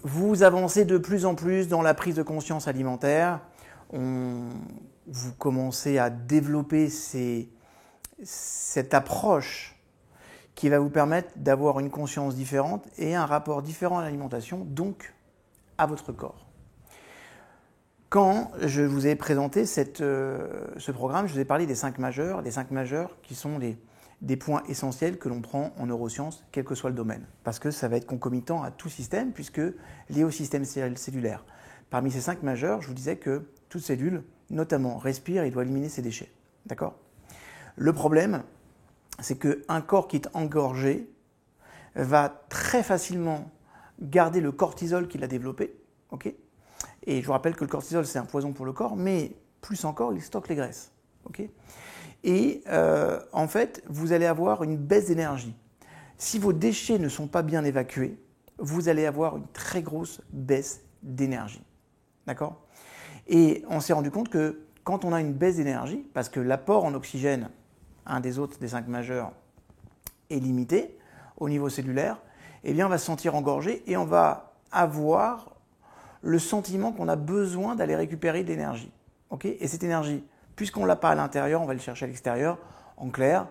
vous avancez de plus en plus dans la prise de conscience alimentaire. Vous commencez à développer cette approche qui va vous permettre d'avoir une conscience différente et un rapport différent à l'alimentation, donc à votre corps. Quand je vous ai présenté ce programme, je vous ai parlé des 5 majeurs, qui sont des points essentiels que l'on prend en neurosciences, quel que soit le domaine. Parce que ça va être concomitant à tout système, puisque lié au système cellulaire. Parmi ces 5 majeurs, je vous disais que toute cellule, notamment, respire et doit éliminer ses déchets. D'accord ? Le problème, c'est qu'un corps qui est engorgé va très facilement garder le cortisol qu'il a développé. Okay ? Et je vous rappelle que le cortisol, c'est un poison pour le corps, mais plus encore, il stocke les graisses. Okay ? Et en fait, vous allez avoir une baisse d'énergie. Si vos déchets ne sont pas bien évacués, vous allez avoir une très grosse baisse d'énergie. D'accord ? Et on s'est rendu compte que quand on a une baisse d'énergie, parce que l'apport en oxygène, un des autres des 5 majeurs, est limité au niveau cellulaire, eh bien on va se sentir engorgé et on va avoir le sentiment qu'on a besoin d'aller récupérer de l'énergie. Okay ? Et cette énergie, puisqu'on ne l'a pas à l'intérieur, on va le chercher à l'extérieur. En clair,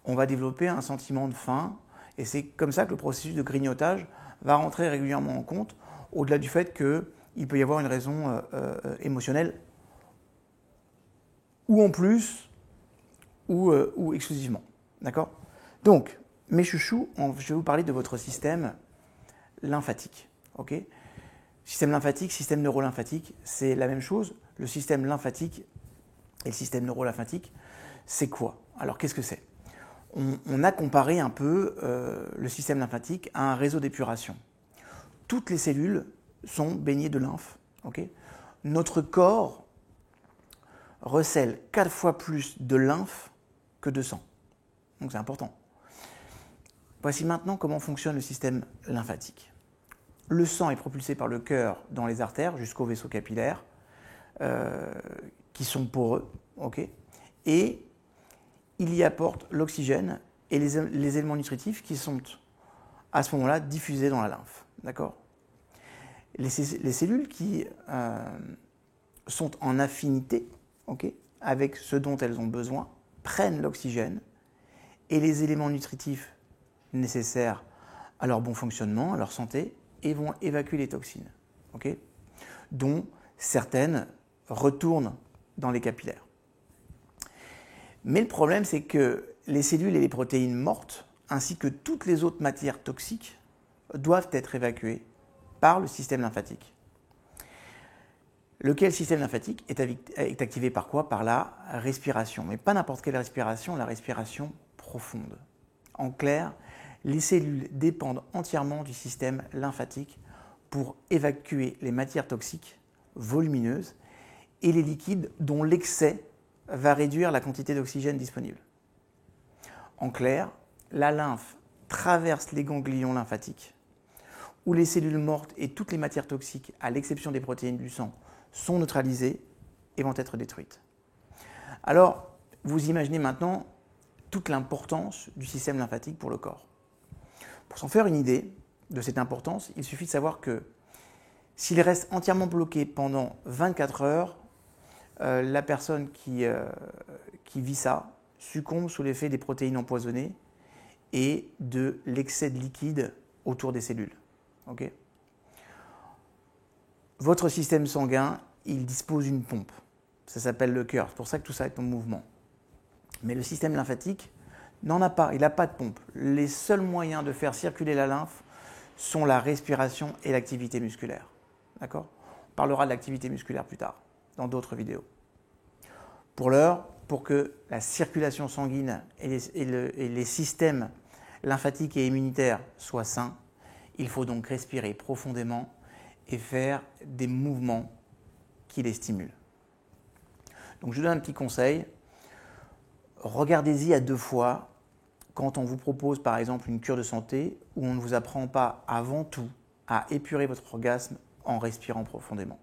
on va développer un sentiment de faim. Et c'est comme ça que le processus de grignotage va rentrer régulièrement en compte, au-delà du fait qu'il peut y avoir une raison émotionnelle, ou en plus, ou exclusivement. D'accord ? Donc, mes chouchous, je vais vous parler de votre système lymphatique. Okay ? Système lymphatique, système neurolymphatique, c'est la même chose. Le système lymphatique et le système neurolymphatique, c'est quoi ? Alors, qu'est-ce que c'est ? On a comparé un peu le système lymphatique à un réseau d'épuration. Toutes les cellules sont baignées de lymphe. Okay ? Notre corps recèle 4 fois plus de lymphe que de sang. Donc, c'est important. Voici maintenant comment fonctionne le système lymphatique. Le sang est propulsé par le cœur dans les artères jusqu'aux vaisseaux capillaires qui sont poreux, okay, et il y apporte l'oxygène et les éléments nutritifs qui sont à ce moment-là diffusés dans la lymphe. D'accord ? Les cellules qui sont en affinité, okay, avec ce dont elles ont besoin prennent l'oxygène et les éléments nutritifs nécessaires à leur bon fonctionnement, à leur santé, et vont évacuer les toxines, okay, dont certaines retournent dans les capillaires. Mais le problème, c'est que les cellules et les protéines mortes, ainsi que toutes les autres matières toxiques, doivent être évacuées par le système lymphatique. Lequel système lymphatique est activé par quoi ? Par la respiration. Mais pas n'importe quelle respiration, la respiration profonde. En clair, les cellules dépendent entièrement du système lymphatique pour évacuer les matières toxiques volumineuses et les liquides dont l'excès va réduire la quantité d'oxygène disponible. En clair, la lymphe traverse les ganglions lymphatiques où les cellules mortes et toutes les matières toxiques, à l'exception des protéines du sang, sont neutralisées et vont être détruites. Alors, vous imaginez maintenant toute l'importance du système lymphatique pour le corps. Pour s'en faire une idée de cette importance, il suffit de savoir que s'il reste entièrement bloqué pendant 24 heures, la personne qui vit ça succombe sous l'effet des protéines empoisonnées et de l'excès de liquide autour des cellules. Okay ? Votre système sanguin, il dispose d'une pompe. Ça s'appelle le cœur. C'est pour ça que tout ça est en mouvement. Mais le système lymphatique n'en a pas. Il n'a pas de pompe. Les seuls moyens de faire circuler la lymphe sont la respiration et l'activité musculaire. D'accord ? On parlera de l'activité musculaire plus tard, dans d'autres vidéos. Pour l'heure, pour que la circulation sanguine et les systèmes lymphatiques et immunitaires soient sains, il faut donc respirer profondément et faire des mouvements qui les stimulent. Donc je vous donne un petit conseil. Regardez-y à 2 fois quand on vous propose par exemple une cure de santé où on ne vous apprend pas avant tout à épurer votre orgasme en respirant profondément.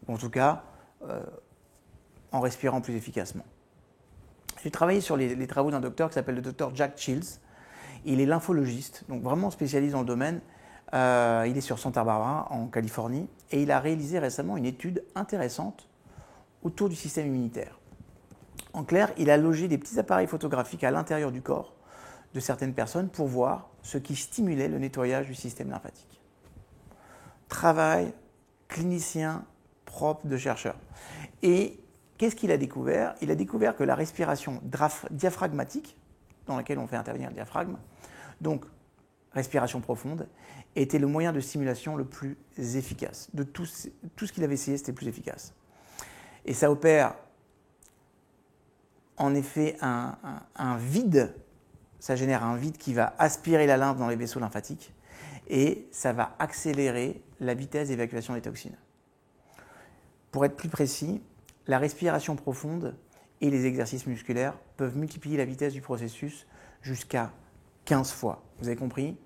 En tout cas, en respirant plus efficacement. J'ai travaillé sur les travaux d'un docteur qui s'appelle le docteur Jack Shields. Il est lymphologiste, donc vraiment spécialiste dans le domaine. Il est sur Santa Barbara, en Californie, et il a réalisé récemment une étude intéressante autour du système immunitaire. En clair, il a logé des petits appareils photographiques à l'intérieur du corps de certaines personnes pour voir ce qui stimulait le nettoyage du système lymphatique. Travail clinicien propre de chercheur. Et qu'est-ce qu'il a découvert? Il a découvert que la respiration diaphragmatique, dans laquelle on fait intervenir le diaphragme, donc respiration profonde, était le moyen de stimulation le plus efficace. De tout ce qu'il avait essayé, c'était le plus efficace. Et ça opère en effet un vide, ça génère un vide qui va aspirer la lymphe dans les vaisseaux lymphatiques et ça va accélérer la vitesse d'évacuation des toxines. Pour être plus précis, la respiration profonde et les exercices musculaires peuvent multiplier la vitesse du processus jusqu'à 15 fois. Vous avez compris?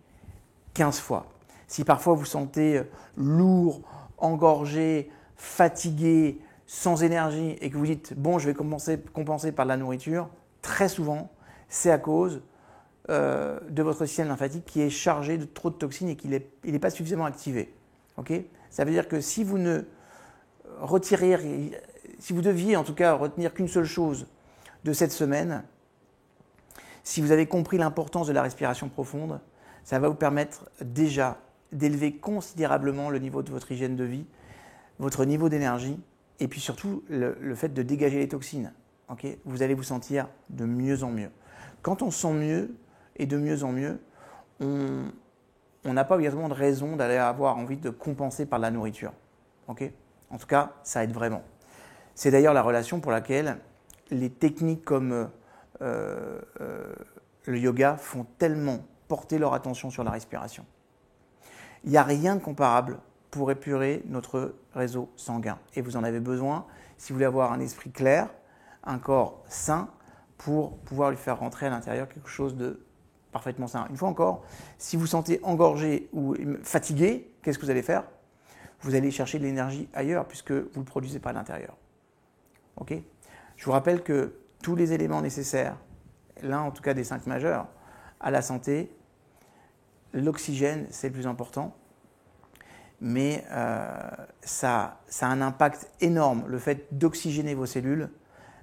15 fois. Si parfois vous sentez lourd, engorgé, fatigué, sans énergie et que vous dites « bon, je vais compenser par de la nourriture », très souvent, c'est à cause de votre système lymphatique qui est chargé de trop de toxines et qu'il n'est pas suffisamment activé. Okay? Ça veut dire que si vous ne si vous deviez en tout cas retenir qu'une seule chose de cette semaine, si vous avez compris l'importance de la respiration profonde, ça va vous permettre déjà d'élever considérablement le niveau de votre hygiène de vie, votre niveau d'énergie, et puis surtout le fait de dégager les toxines. Okay? Vous allez vous sentir de mieux en mieux. Quand on se sent mieux et de mieux en mieux, on n'a pas obligatoirement de raison d'aller avoir envie de compenser par la nourriture. Okay? En tout cas, ça aide vraiment. C'est d'ailleurs la relation pour laquelle les techniques comme le yoga font tellement porter leur attention sur la respiration. Il n'y a rien de comparable pour épurer notre réseau sanguin. Et vous en avez besoin si vous voulez avoir un esprit clair, un corps sain, pour pouvoir lui faire rentrer à l'intérieur quelque chose de parfaitement sain. Une fois encore, si vous sentez engorgé ou fatigué, qu'est-ce que vous allez faire? Vous allez chercher de l'énergie ailleurs puisque vous ne le produisez pas à l'intérieur. Okay? Je vous rappelle que tous les éléments nécessaires, l'un en tout cas des 5 majeurs, à la santé, l'oxygène c'est le plus important, mais ça a un impact énorme. Le fait d'oxygéner vos cellules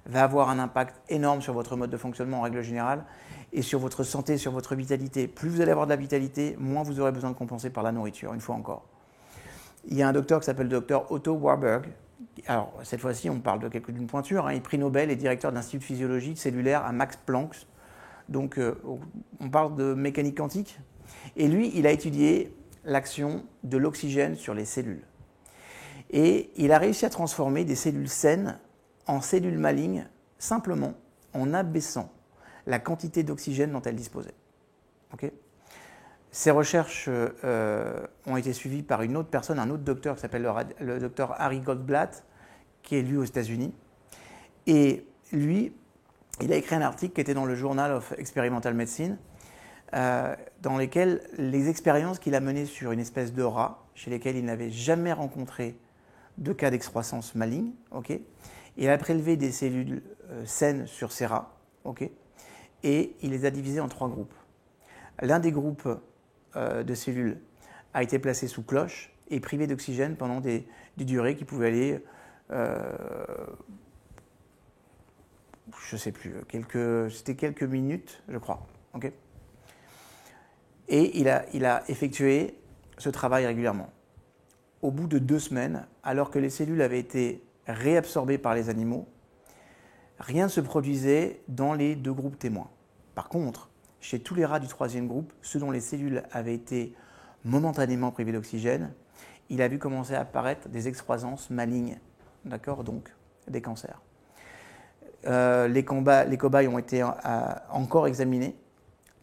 va avoir un impact énorme sur votre mode de fonctionnement en règle générale et sur votre santé, sur votre vitalité. Plus vous allez avoir de la vitalité, moins vous aurez besoin de compenser par la nourriture, une fois encore. Il y a un docteur qui s'appelle le docteur Otto Warburg. Alors, cette fois-ci, on parle d'une pointure. Il est prix Nobel et directeur de l'Institut de physiologie cellulaire à Max Planck. Donc, on parle de mécanique quantique. Et lui, il a étudié l'action de l'oxygène sur les cellules. Et il a réussi à transformer des cellules saines en cellules malignes simplement en abaissant la quantité d'oxygène dont elles disposaient. Okay? Ces recherches ont été suivies par une autre personne, un autre docteur qui s'appelle le docteur Harry Goldblatt, qui est lui aux États-Unis. Et lui, il a écrit un article qui était dans le Journal of Experimental Medicine, dans lequel les expériences qu'il a menées sur une espèce de rat, chez lesquels il n'avait jamais rencontré de cas d'excroissance maligne, okay? Il a prélevé des cellules saines sur ces rats, okay? Et il les a divisées en 3 groupes. L'un des groupes de cellules a été placé sous cloche et privé d'oxygène pendant des durées qui pouvaient aller, je ne sais plus, c'était quelques minutes, je crois. Okay? Et il a effectué ce travail régulièrement. Au bout de 2 semaines, alors que les cellules avaient été réabsorbées par les animaux, rien ne se produisait dans les 2 groupes témoins. Par contre, chez tous les rats du 3e groupe, ceux dont les cellules avaient été momentanément privées d'oxygène, il a vu commencer à apparaître des excroissances malignes, d'accord, donc des cancers. Les cobayes ont été encore examinés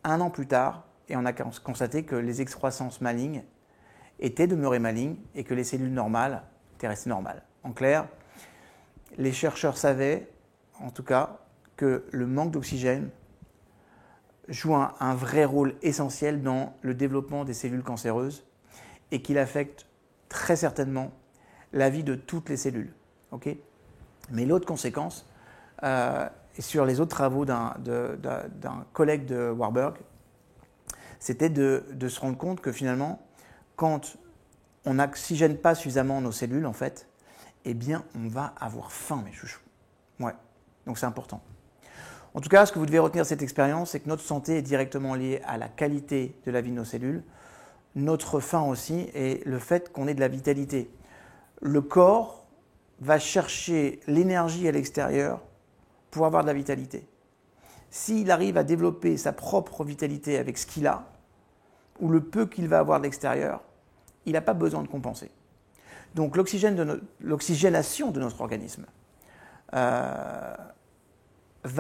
1 an plus tard et on a constaté que les excroissances malignes étaient demeurées malignes et que les cellules normales étaient restées normales. En clair, les chercheurs savaient, en tout cas, que le manque d'oxygène joue un vrai rôle essentiel dans le développement des cellules cancéreuses et qu'il affecte très certainement la vie de toutes les cellules. Okay? Mais l'autre conséquence, sur les autres travaux d'un collègue de Warburg, c'était de se rendre compte que finalement, quand on n'oxygène pas suffisamment nos cellules, en fait, eh bien, on va avoir faim, mes chouchous. Ouais, donc c'est important. En tout cas, ce que vous devez retenir de cette expérience, c'est que notre santé est directement liée à la qualité de la vie de nos cellules, notre faim aussi, et le fait qu'on ait de la vitalité. Le corps va chercher l'énergie à l'extérieur pour avoir de la vitalité. S'il arrive à développer sa propre vitalité avec ce qu'il a, ou le peu qu'il va avoir de l'extérieur, il n'a pas besoin de compenser. Donc l'oxygénation de notre organisme va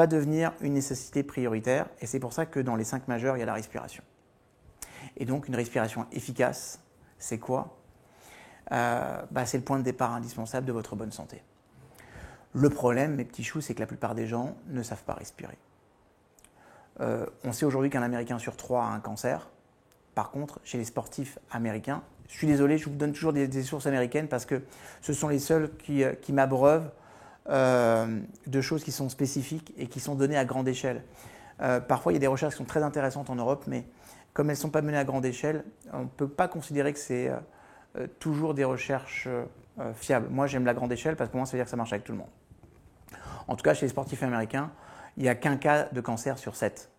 devenir une nécessité prioritaire, et c'est pour ça que dans les 5 majeurs, il y a la respiration. Et donc une respiration efficace, c'est quoi ? C'est le point de départ indispensable de votre bonne santé. Le problème, mes petits choux, c'est que la plupart des gens ne savent pas respirer. On sait aujourd'hui qu'un Américain sur 3 a un cancer. Par contre, chez les sportifs américains, je suis désolé, je vous donne toujours des sources américaines parce que ce sont les seuls qui m'abreuvent de choses qui sont spécifiques et qui sont données à grande échelle. Parfois, il y a des recherches qui sont très intéressantes en Europe, mais comme elles ne sont pas menées à grande échelle, on ne peut pas considérer que c'est toujours des recherches fiables. Moi, j'aime la grande échelle parce que pour moi, ça veut dire que ça marche avec tout le monde. En tout cas, chez les sportifs américains, il n'y a qu'un cas de cancer sur 7.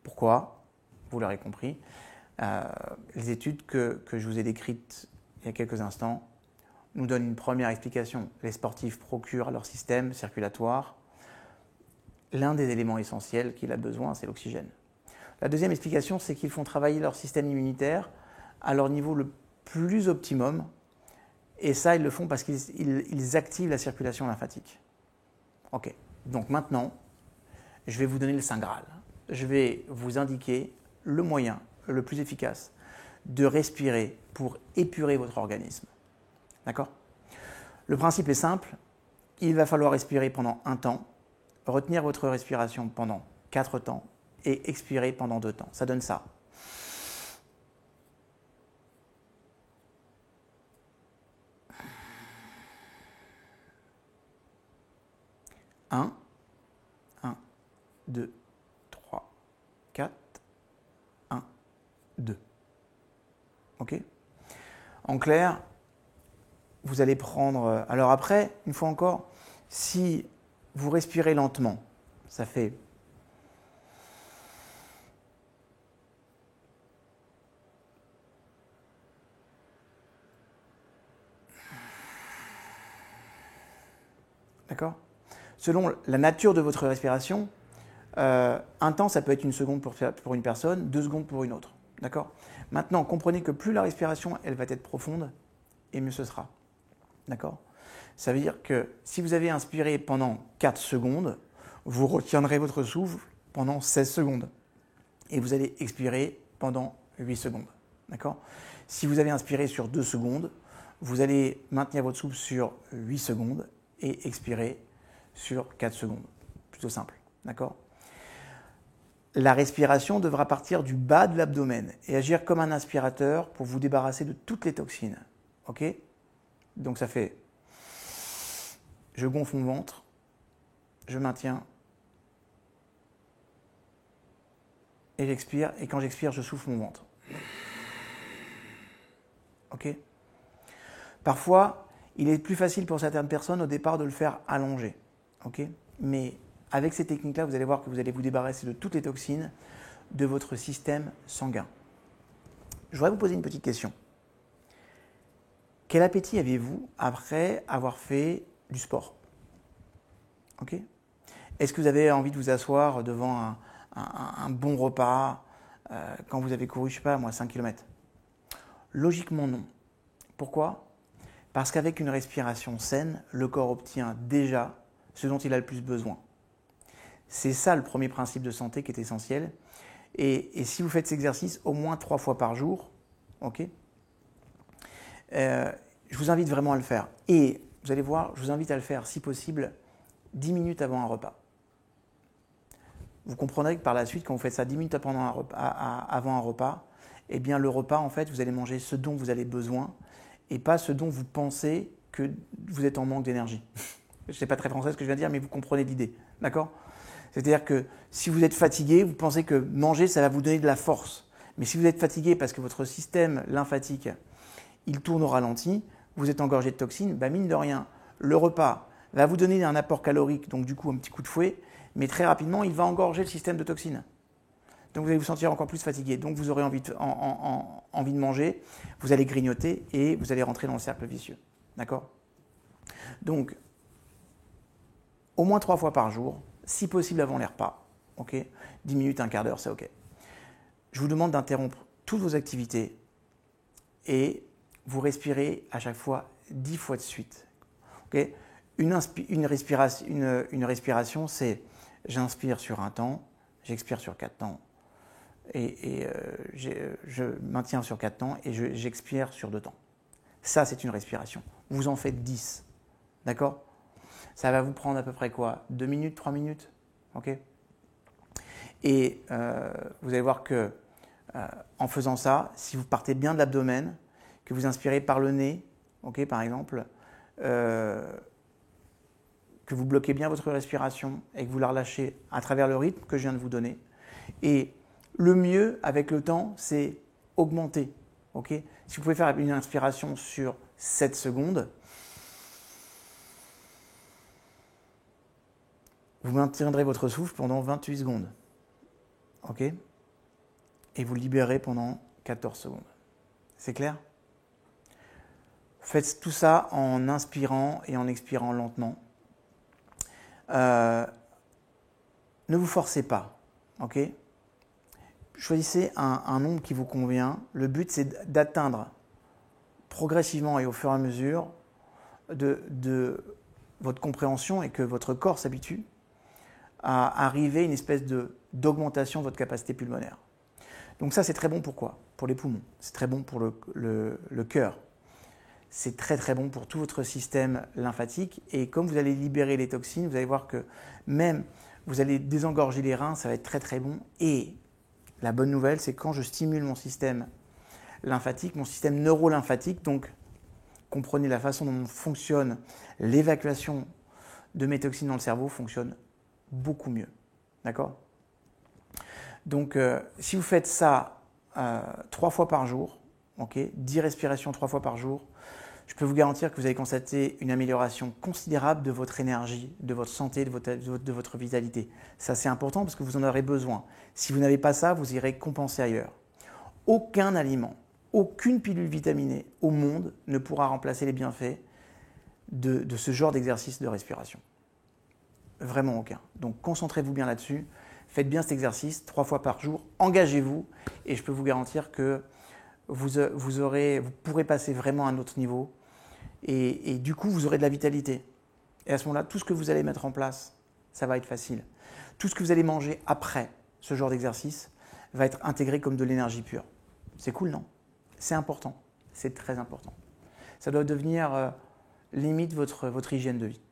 Pourquoi ? Vous l'aurez compris. Les études que je vous ai décrites il y a quelques instants nous donnent une première explication. Les sportifs procurent à leur système circulatoire l'un des éléments essentiels qu'il a besoin, c'est l'oxygène. La deuxième explication, c'est qu'ils font travailler leur système immunitaire à leur niveau le plus optimum, et ça, ils le font parce qu'ils activent la circulation lymphatique. Ok, donc maintenant, je vais vous donner le Saint Graal. Je vais vous indiquer le moyen le plus efficace de respirer pour épurer votre organisme. D'accord ? Le principe est simple, il va falloir respirer pendant un temps, retenir votre respiration pendant 4 temps et expirer pendant 2 temps. Ça donne ça. Un, 2, 3, 4, 1, 2. Ok ? En clair, vous allez prendre... Alors après, une fois encore, si vous respirez lentement, ça fait... D'accord ? Selon la nature de votre respiration, un temps, ça peut être 1 seconde pour une personne, 2 secondes pour une autre. D'accord ? Maintenant, comprenez que plus la respiration elle va être profonde, et mieux ce sera. D'accord ? Ça veut dire que si vous avez inspiré pendant 4 secondes, vous retiendrez votre souffle pendant 16 secondes. Et vous allez expirer pendant 8 secondes. D'accord ? Si vous avez inspiré sur 2 secondes, vous allez maintenir votre souffle sur 8 secondes et expirer sur 4 secondes. Plutôt simple. D'accord ? La respiration devra partir du bas de l'abdomen et agir comme un aspirateur pour vous débarrasser de toutes les toxines. Ok ? Donc ça fait, je gonfle mon ventre, je maintiens, et j'expire, et quand j'expire, je souffle mon ventre. Ok ? Parfois, il est plus facile pour certaines personnes au départ de le faire allongé. Ok ? Mais avec ces techniques-là, vous allez voir que vous allez vous débarrasser de toutes les toxines de votre système sanguin. Je voudrais vous poser une petite question. Quel appétit avez-vous après avoir fait du sport ? Ok ? Est-ce que vous avez envie de vous asseoir devant un bon repas quand vous avez couru, je ne sais pas moi, 5 km ? Logiquement non. Pourquoi ? Parce qu'avec une respiration saine, le corps obtient déjà ce dont il a le plus besoin. C'est ça le premier principe de santé qui est essentiel. Et si vous faites cet exercice au moins 3 fois par jour, ok, je vous invite vraiment à le faire. Et vous allez voir, je vous invite à le faire si possible 10 minutes avant un repas. Vous comprendrez que par la suite, quand vous faites ça 10 minutes avant un repas, eh bien le repas, en fait, vous allez manger ce dont vous avez besoin et pas ce dont vous pensez que vous êtes en manque d'énergie. Je ne sais pas très français ce que je viens de dire, mais vous comprenez l'idée. D'accord ? C'est-à-dire que si vous êtes fatigué, vous pensez que manger, ça va vous donner de la force. Mais si vous êtes fatigué parce que votre système lymphatique il tourne au ralenti, vous êtes engorgé de toxines, bah mine de rien, le repas va vous donner un apport calorique, donc du coup un petit coup de fouet, mais très rapidement, il va engorger le système de toxines. Donc vous allez vous sentir encore plus fatigué, donc vous aurez envie de manger, vous allez grignoter et vous allez rentrer dans le cercle vicieux. D'accord? Donc, au moins 3 fois par jour, si possible avant les repas, ok? 10 minutes, un quart d'heure, c'est ok. Je vous demande d'interrompre toutes vos activités et vous respirez à chaque fois 10 fois de suite. Okay? Une respiration, c'est j'inspire sur un temps, j'expire sur 4 temps, et je maintiens sur 4 temps et j'expire sur 2 temps. Ça, c'est une respiration. Vous en faites 10. D'accord? Ça va vous prendre à peu près quoi? 2 minutes, 3 minutes? Ok? Et vous allez voir que en faisant ça, si vous partez bien de l'abdomen, que vous inspirez par le nez, ok, par exemple, que vous bloquez bien votre respiration et que vous la relâchez à travers le rythme que je viens de vous donner. Et le mieux, avec le temps, c'est augmenter. Okay? Si vous pouvez faire une inspiration sur 7 secondes, vous maintiendrez votre souffle pendant 28 secondes. Okay? Et vous libérez pendant 14 secondes. C'est clair? Faites tout ça en inspirant et en expirant lentement. Ne vous forcez pas. Okay? Choisissez un nombre qui vous convient. Le but, c'est d'atteindre progressivement et au fur et à mesure de votre compréhension et que votre corps s'habitue à arriver à une espèce d'augmentation de votre capacité pulmonaire. Donc ça, c'est très bon pour quoi? Pour les poumons. C'est très bon pour le cœur. C'est très très bon pour tout votre système lymphatique. Et comme vous allez libérer les toxines, vous allez voir que même vous allez désengorger les reins, ça va être très très bon. Et la bonne nouvelle, c'est que quand je stimule mon système lymphatique, mon système neurolymphatique, donc comprenez la façon dont fonctionne l'évacuation de mes toxines dans le cerveau, fonctionne beaucoup mieux. D'accord? Donc, si vous faites ça 3 fois par jour, okay, 10 respirations 3 fois par jour, je peux vous garantir que vous allez constater une amélioration considérable de votre énergie, de votre santé, de votre vitalité. Ça, c'est important parce que vous en aurez besoin. Si vous n'avez pas ça, vous irez compenser ailleurs. Aucun aliment, aucune pilule vitaminée au monde ne pourra remplacer les bienfaits de ce genre d'exercice de respiration. Vraiment aucun. Donc, concentrez-vous bien là-dessus. Faites bien cet exercice 3 fois par jour. Engagez-vous et je peux vous garantir que vous pourrez passer vraiment à un autre niveau et du coup, vous aurez de la vitalité. Et à ce moment-là, tout ce que vous allez mettre en place, ça va être facile. Tout ce que vous allez manger après ce genre d'exercice va être intégré comme de l'énergie pure. C'est cool, non? C'est important. C'est très important. Ça doit devenir limite votre hygiène de vie.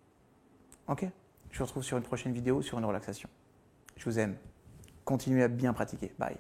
Ok? Je vous retrouve sur une prochaine vidéo sur une relaxation. Je vous aime. Continuez à bien pratiquer. Bye.